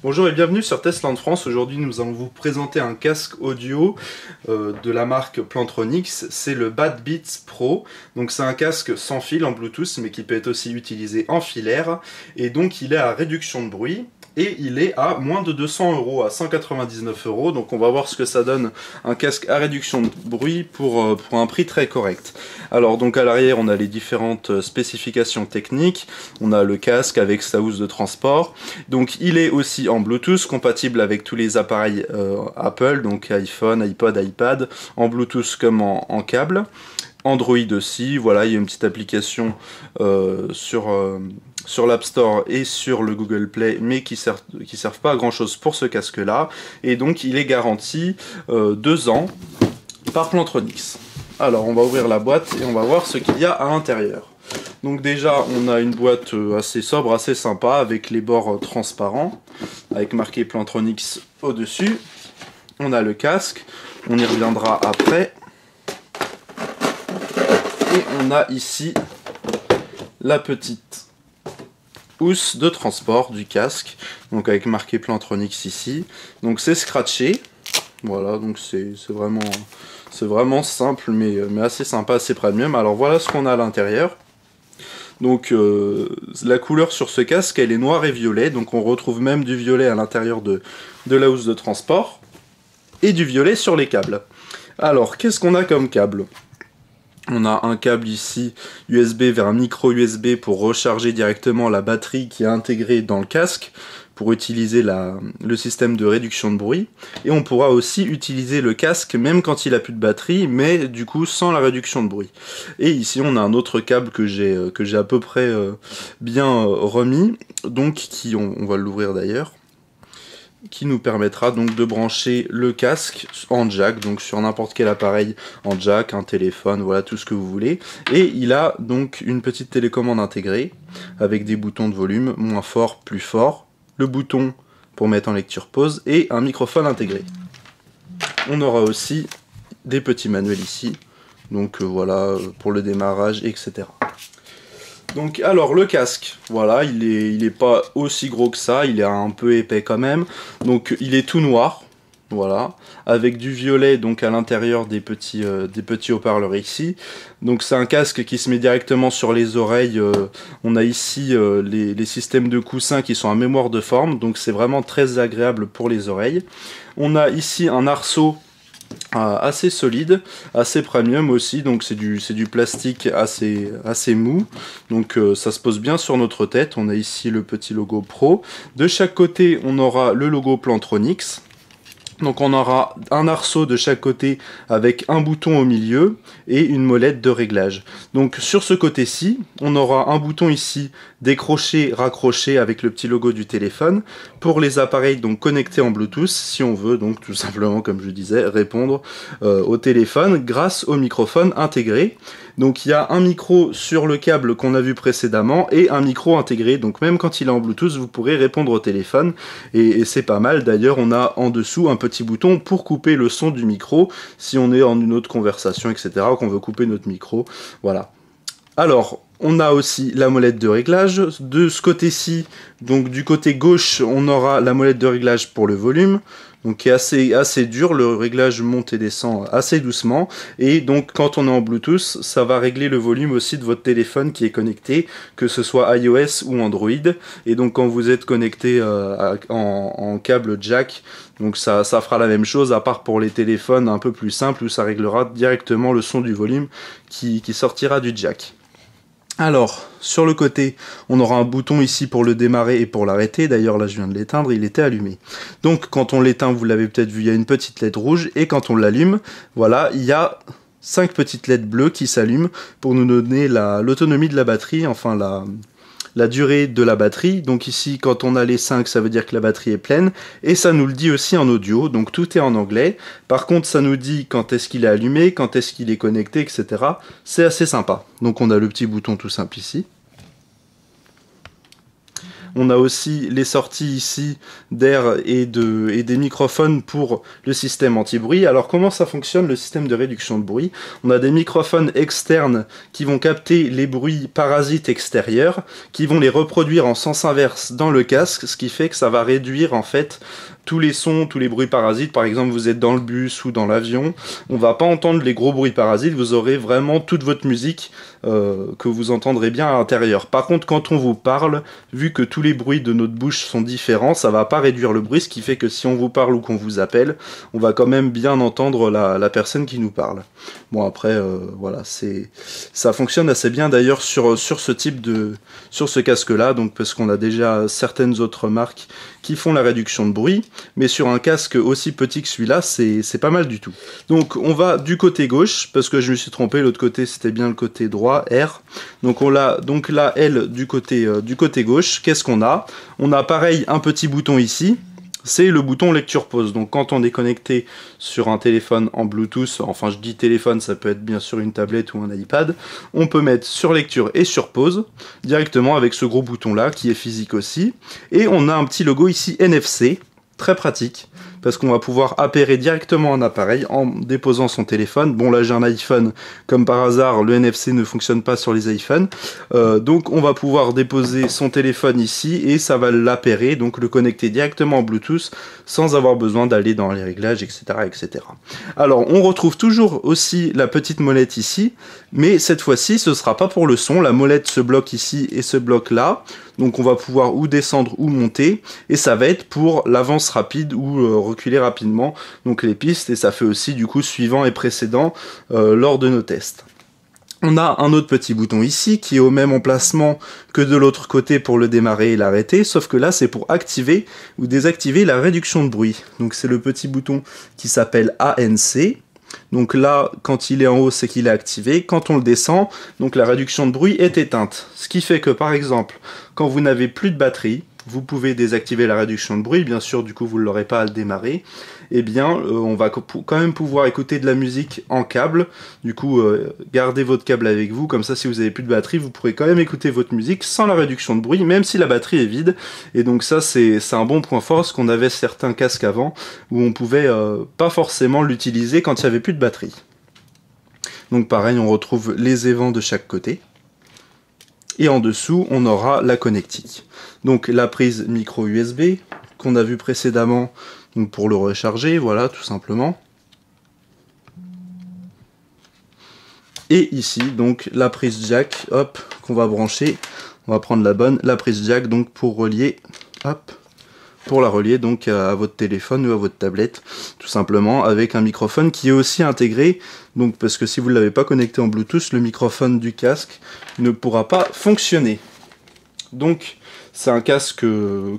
Bonjour et bienvenue sur Testland France. Aujourd'hui nous allons vous présenter un casque audio de la marque Plantronics. C'est le Bad Beats Pro. Donc c'est un casque sans fil en Bluetooth mais qui peut être aussi utilisé en filaire. Et donc il est à réduction de bruit. Et il est à moins de 200 €, à 199 €. Donc on va voir ce que ça donne un casque à réduction de bruit pour un prix très correct. Alors donc à l'arrière on a les différentes spécifications techniques. On a le casque avec sa housse de transport. Donc il est aussi en Bluetooth, compatible avec tous les appareils Apple, donc iPhone, iPod, iPad, en Bluetooth comme en câble. Android aussi, voilà, il y a une petite application sur l'App Store et sur le Google Play, mais qui servent pas à grand chose pour ce casque là, et donc il est garanti 2 ans par Plantronics. Alors on va ouvrir la boîte et on va voir ce qu'il y a à l'intérieur. Donc déjà on a une boîte assez sobre, assez sympa, avec les bords transparents, avec marqué Plantronics au dessus. On a le casque, on y reviendra après. Et on a ici la petite housse de transport du casque, donc avec marqué Plantronics ici. Donc c'est scratché, voilà, donc c'est vraiment simple mais assez sympa, assez premium. Alors voilà ce qu'on a à l'intérieur. Donc la couleur sur ce casque elle est noire et violet, donc on retrouve même du violet à l'intérieur de la housse de transport et du violet sur les câbles. Alors qu'est-ce qu'on a comme câble ? On a un câble ici USB vers un micro USB pour recharger directement la batterie qui est intégrée dans le casque pour utiliser le système de réduction de bruit. Et on pourra aussi utiliser le casque même quand il n'a plus de batterie, mais du coup sans la réduction de bruit. Et ici on a un autre câble que j'ai à peu près bien remis, donc on va l'ouvrir d'ailleurs, qui nous permettra donc de brancher le casque en jack, donc sur n'importe quel appareil en jack, un téléphone, voilà tout ce que vous voulez. Et il a donc une petite télécommande intégrée avec des boutons de volume, moins fort, plus fort, le bouton pour mettre en lecture pause et un microphone intégré. On aura aussi des petits manuels ici, donc voilà, pour le démarrage, etc. Donc alors le casque, voilà, il est pas aussi gros que ça, il est un peu épais quand même. Donc il est tout noir, voilà, avec du violet donc à l'intérieur des petits haut-parleurs ici. Donc c'est un casque qui se met directement sur les oreilles. On a ici les systèmes de coussins qui sont à mémoire de forme, donc c'est vraiment très agréable pour les oreilles. On a ici un arceau assez solide, assez premium aussi, donc c'est du plastique assez mou, donc ça se pose bien sur notre tête. On a ici le petit logo Pro. De chaque côté on aura le logo Plantronics. Donc on aura un arceau de chaque côté avec un bouton au milieu et une molette de réglage. Donc sur ce côté-ci, on aura un bouton ici décroché, raccroché avec le petit logo du téléphone pour les appareils donc connectés en Bluetooth si on veut donc tout simplement, comme je disais, répondre au téléphone grâce au microphone intégré. Donc il y a un micro sur le câble qu'on a vu précédemment et un micro intégré, donc même quand il est en Bluetooth vous pourrez répondre au téléphone et c'est pas mal. D'ailleurs on a en dessous un petit bouton pour couper le son du micro si on est en une autre conversation, etc., qu'on veut couper notre micro, voilà. Alors on a aussi la molette de réglage. De ce côté-ci, donc du côté gauche, on aura la molette de réglage pour le volume, donc qui est assez dur. Le réglage monte et descend assez doucement. Et donc quand on est en Bluetooth, ça va régler le volume aussi de votre téléphone qui est connecté, que ce soit iOS ou Android. Et donc quand vous êtes connecté en câble jack, donc ça fera la même chose, à part pour les téléphones un peu plus simples où ça réglera directement le son du volume qui sortira du jack. Alors, sur le côté, on aura un bouton ici pour le démarrer et pour l'arrêter. D'ailleurs, là, je viens de l'éteindre, il était allumé. Donc, quand on l'éteint, vous l'avez peut-être vu, il y a une petite LED rouge. Et quand on l'allume, voilà, il y a 5 petites LED bleues qui s'allument pour nous donner l'autonomie de la batterie, enfin la durée de la batterie. Donc ici, quand on a les 5, ça veut dire que la batterie est pleine. Et ça nous le dit aussi en audio, donc tout est en anglais. Par contre, ça nous dit quand est-ce qu'il est allumé, quand est-ce qu'il est connecté, etc. C'est assez sympa. Donc on a le petit bouton tout simple ici. On a aussi les sorties ici d'air et des microphones pour le système anti-bruit. Alors comment ça fonctionne le système de réduction de bruit? On a des microphones externes qui vont capter les bruits parasites extérieurs, qui vont les reproduire en sens inverse dans le casque, ce qui fait que ça va réduire en fait tous les sons, tous les bruits parasites. Par exemple, vous êtes dans le bus ou dans l'avion, on va pas entendre les gros bruits parasites, vous aurez vraiment toute votre musique que vous entendrez bien à l'intérieur. Par contre, quand on vous parle, vu que tous les bruits de notre bouche sont différents, ça va pas réduire le bruit, ce qui fait que si on vous parle ou qu'on vous appelle, on va quand même bien entendre la personne qui nous parle. Bon après, voilà, ça fonctionne assez bien d'ailleurs sur ce casque-là, donc parce qu'on a déjà certaines autres marques qui font la réduction de bruit, mais sur un casque aussi petit que celui-là, c'est pas mal du tout. Donc on va du côté gauche, parce que je me suis trompé, l'autre côté c'était bien le côté droit, R. Donc on a donc la L du côté gauche. Qu'est-ce qu'on a? On a pareil un petit bouton ici, c'est le bouton lecture pause. Donc quand on est connecté sur un téléphone en Bluetooth, enfin je dis téléphone, ça peut être bien sûr une tablette ou un iPad, on peut mettre sur lecture et sur pause directement avec ce gros bouton là qui est physique aussi. Et on a un petit logo ici NFC, très pratique, parce qu'on va pouvoir appairer directement un appareil en déposant son téléphone. Bon là j'ai un iPhone, comme par hasard le NFC ne fonctionne pas sur les iPhones, donc on va pouvoir déposer son téléphone ici et ça va l'appairer, donc le connecter directement en Bluetooth sans avoir besoin d'aller dans les réglages, etc., etc. Alors on retrouve toujours aussi la petite molette ici, mais cette fois-ci ce sera pas pour le son, la molette se bloque ici et se bloque là, donc on va pouvoir ou descendre ou monter, et ça va être pour l'avance rapide ou reculer rapidement, donc les pistes, et ça fait aussi du coup suivant et précédent lors de nos tests. On a un autre petit bouton ici qui est au même emplacement que de l'autre côté pour le démarrer et l'arrêter, sauf que là c'est pour activer ou désactiver la réduction de bruit. Donc c'est le petit bouton qui s'appelle ANC. Donc là, quand il est en haut, c'est qu'il est activé. Quand on le descend, donc la réduction de bruit est éteinte. Ce qui fait que par exemple, quand vous n'avez plus de batterie, vous pouvez désactiver la réduction de bruit, bien sûr du coup vous ne l'aurez pas à le démarrer, et bien on va quand même pouvoir écouter de la musique en câble, du coup gardez votre câble avec vous, comme ça si vous n'avez plus de batterie, vous pourrez quand même écouter votre musique sans la réduction de bruit, même si la batterie est vide, et donc ça c'est un bon point fort, parce qu'on avait certains casques avant, où on pouvait pas forcément l'utiliser quand il n'y avait plus de batterie. Donc pareil, on retrouve les évents de chaque côté. Et en dessous, on aura la connectique. Donc la prise micro USB qu'on a vu précédemment, donc pour le recharger, voilà, tout simplement. Et ici, donc la prise jack, hop, qu'on va brancher. On va prendre la bonne, la prise jack, donc pour relier, hop, pour la relier donc à votre téléphone ou à votre tablette, tout simplement, avec un microphone qui est aussi intégré, donc parce que si vous ne l'avez pas connecté en Bluetooth, le microphone du casque ne pourra pas fonctionner. Donc c'est un casque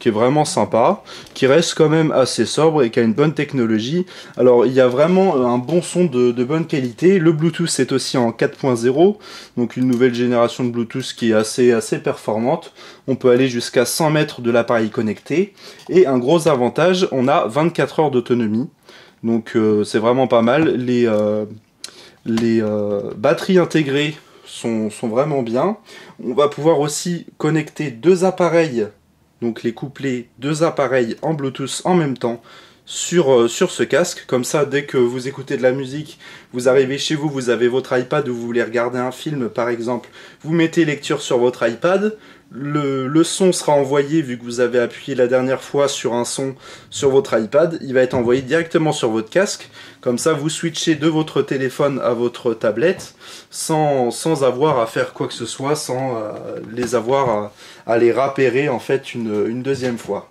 qui est vraiment sympa, qui reste quand même assez sobre et qui a une bonne technologie. Alors il y a vraiment un bon son de bonne qualité. Le Bluetooth est aussi en 4.0, donc une nouvelle génération de Bluetooth qui est assez performante. On peut aller jusqu'à 100 mètres de l'appareil connecté. Et un gros avantage, on a 24 heures d'autonomie. Donc c'est vraiment pas mal. Les batteries intégrées sont vraiment bien. On va pouvoir aussi connecter deux appareils, donc les coupler deux appareils en Bluetooth en même temps sur ce casque. Comme ça, dès que vous écoutez de la musique, vous arrivez chez vous, vous avez votre iPad ou vous voulez regarder un film par exemple, vous mettez lecture sur votre iPad, le son sera envoyé, vu que vous avez appuyé la dernière fois sur un son sur votre iPad, il va être envoyé directement sur votre casque. Comme ça, vous switchez de votre téléphone à votre tablette sans avoir à faire quoi que ce soit, sans les avoir à les rappairer en fait une deuxième fois.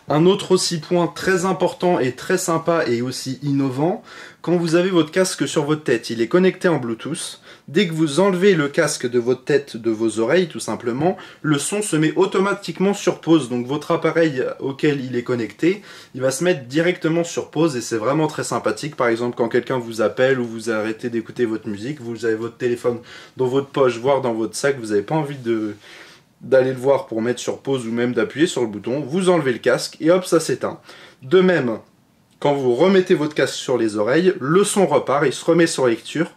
Un autre aussi point très important et très sympa et aussi innovant, quand vous avez votre casque sur votre tête, il est connecté en Bluetooth. Dès que vous enlevez le casque de votre tête, de vos oreilles tout simplement, le son se met automatiquement sur pause. Donc votre appareil auquel il est connecté, il va se mettre directement sur pause et c'est vraiment très sympathique. Par exemple, quand quelqu'un vous appelle ou vous arrêtez d'écouter votre musique, vous avez votre téléphone dans votre poche, voire dans votre sac, vous n'avez pas envie d'aller le voir pour mettre sur pause ou même d'appuyer sur le bouton, vous enlevez le casque et hop, ça s'éteint. De même, quand vous remettez votre casque sur les oreilles, le son repart, il se remet sur lecture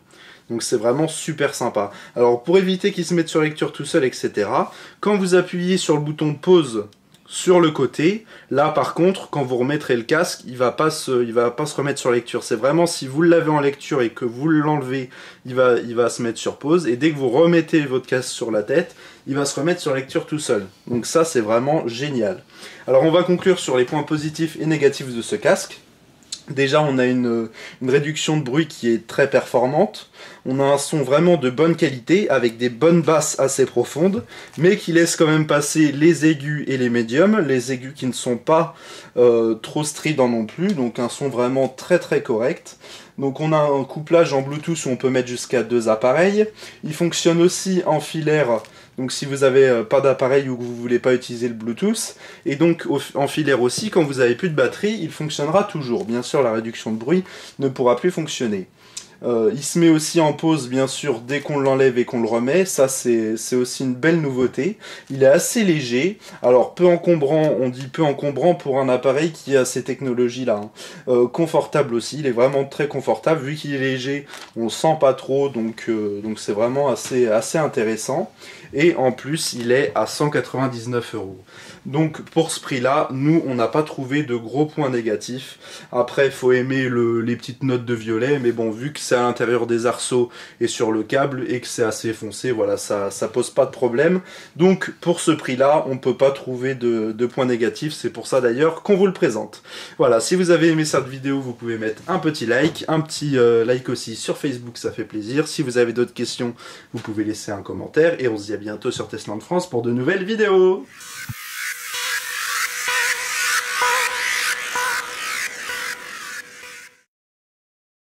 Donc c'est vraiment super sympa. Alors pour éviter qu'il se mette sur lecture tout seul, etc., quand vous appuyez sur le bouton pause sur le côté, là par contre, quand vous remettrez le casque, il va pas se remettre sur lecture. C'est vraiment si vous l'avez en lecture et que vous l'enlevez, il va se mettre sur pause. Et dès que vous remettez votre casque sur la tête, il va se remettre sur lecture tout seul. Donc ça, c'est vraiment génial. Alors on va conclure sur les points positifs et négatifs de ce casque. Déjà, on a une réduction de bruit qui est très performante. On a un son vraiment de bonne qualité, avec des bonnes basses assez profondes, mais qui laisse quand même passer les aigus et les médiums, les aigus qui ne sont pas trop stridents non plus, donc un son vraiment très très correct. Donc on a un couplage en Bluetooth où on peut mettre jusqu'à 2 appareils. Il fonctionne aussi en filaire, donc si vous n'avez pas d'appareil ou que vous ne voulez pas utiliser le Bluetooth. Et donc en filaire aussi, quand vous n'avez plus de batterie, il fonctionnera toujours. Bien sûr, la réduction de bruit ne pourra plus fonctionner. Il se met aussi en pause, bien sûr, dès qu'on l'enlève et qu'on le remet. Ça, c'est aussi une belle nouveauté. Il est assez léger. Alors, peu encombrant, on dit peu encombrant pour un appareil qui a ces technologies-là. Hein. Confortable aussi. Il est vraiment très confortable. Vu qu'il est léger, on le sent pas trop. Donc c'est vraiment assez intéressant. Et en plus, il est à 199 €. Donc pour ce prix-là, nous, on n'a pas trouvé de gros points négatifs. Après, il faut aimer les petites notes de violet, mais bon, vu que c'est à l'intérieur des arceaux et sur le câble, et que c'est assez foncé, voilà, ça pose pas de problème. Donc pour ce prix-là, on peut pas trouver de points négatifs, c'est pour ça d'ailleurs qu'on vous le présente. Voilà, si vous avez aimé cette vidéo, vous pouvez mettre un petit like like aussi sur Facebook, ça fait plaisir. Si vous avez d'autres questions, vous pouvez laisser un commentaire, et on se dit à bientôt sur Testland France pour de nouvelles vidéos.